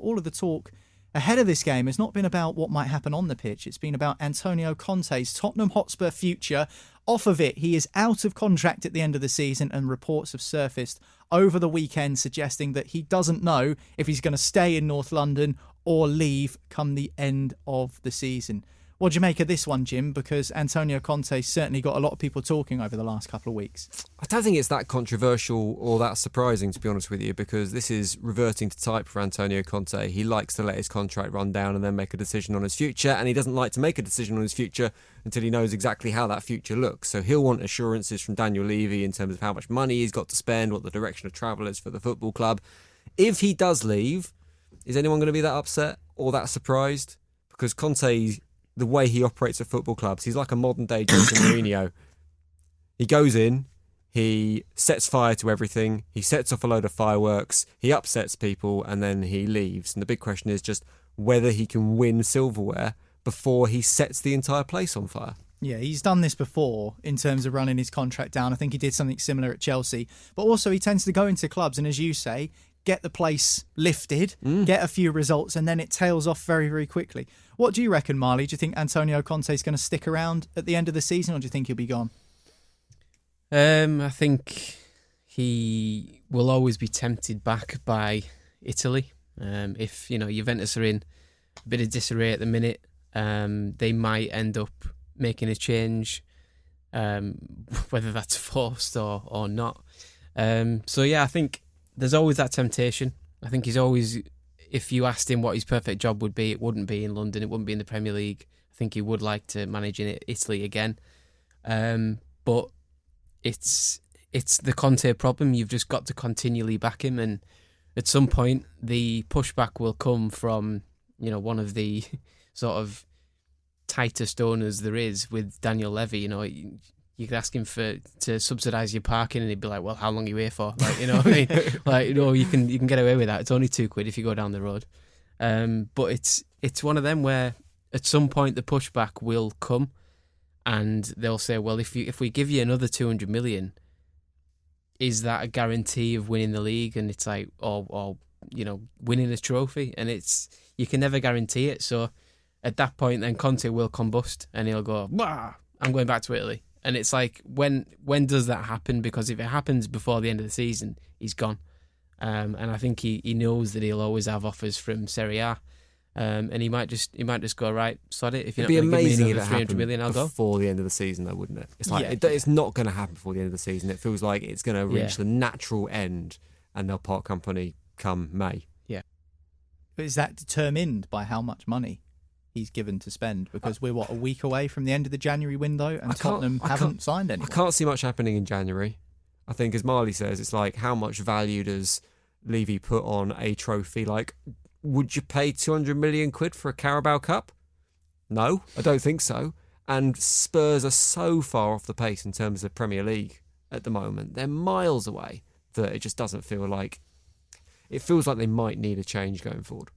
all of the talk ahead of this game has not been about what might happen on the pitch. It's been about Antonio Conte's Tottenham Hotspur future. Off of it, he is out of contract at the end of the season, and reports have surfaced over the weekend suggesting that he doesn't know if he's going to stay in North London or leave come the end of the season. What do you make of this one, Jim? Because Antonio Conte certainly got a lot of people talking over the last couple of weeks. I don't think it's that controversial or that surprising, to be honest with you, because this is reverting to type for Antonio Conte. He likes to let his contract run down and then make a decision on his future, and he doesn't like to make a decision on his future until he knows exactly how that future looks. So he'll want assurances from Daniel Levy in terms of how much money he's got to spend, what the direction of travel is for the football club. If he does leave, is anyone going to be that upset or that surprised? Because Conte, the way he operates at football clubs, he's like a modern day Jose Mourinho. He goes in, he sets fire to everything, he sets off a load of fireworks, he upsets people, and then he leaves. And the big question is just whether he can win silverware before he sets the entire place on fire. Yeah, he's done this before in terms of running his contract down. I think he did something similar at Chelsea. But also he tends to go into clubs and, as you say, get the place lifted, get a few results, and then it tails off very, very quickly. What do you reckon, Marley? Do you think Antonio Conte is going to stick around at the end of the season, or do you think he'll be gone? I think he will always be tempted back by Italy. If Juventus are in a bit of disarray at the minute, they might end up making a change, whether that's forced or not. I think there's always that temptation. I think he's always, if you asked him what his perfect job would be, it wouldn't be in London, it wouldn't be in the Premier League. I think he would like to manage in Italy again. But it's the Conte problem. You've just got to continually back him, and at some point the pushback will come from one of the sort of tightest owners there is with Daniel Levy. You could ask him to subsidise your parking, and he'd be like, "Well, how long are you here for?" What I mean? You can get away with that. It's only £2 if you go down the road. But it's one of them where at some point the pushback will come, and they'll say, "Well, if we give you another 200 million, is that a guarantee of winning the league?" And it's like, or winning a trophy, and you can never guarantee it. So at that point, then Conte will combust, and he'll go, "Bah, I'm going back to Italy." And it's like, when does that happen? Because if it happens before the end of the season, he's gone. And I think he knows that he'll always have offers from Serie A. And he might just go, right, sod it. If you're It'd not going to give me amazing another 300 million, I'll go. Before the end of the season, though, wouldn't it? It's like it's not going to happen before the end of the season. It feels like it's going to reach the natural end, and they'll part company come May. Yeah. But is that determined by how much money he's given to spend? Because we're a week away from the end of the January window, and Tottenham haven't signed anyone. I can't see much happening in January. I think, as Marley says, it's like, how much value does Levy put on a trophy? Like, would you pay 200 million quid for a Carabao Cup? No, I don't think so. And Spurs are so far off the pace in terms of Premier League at the moment. They're miles away that it just doesn't feel like... It feels like they might need a change going forward.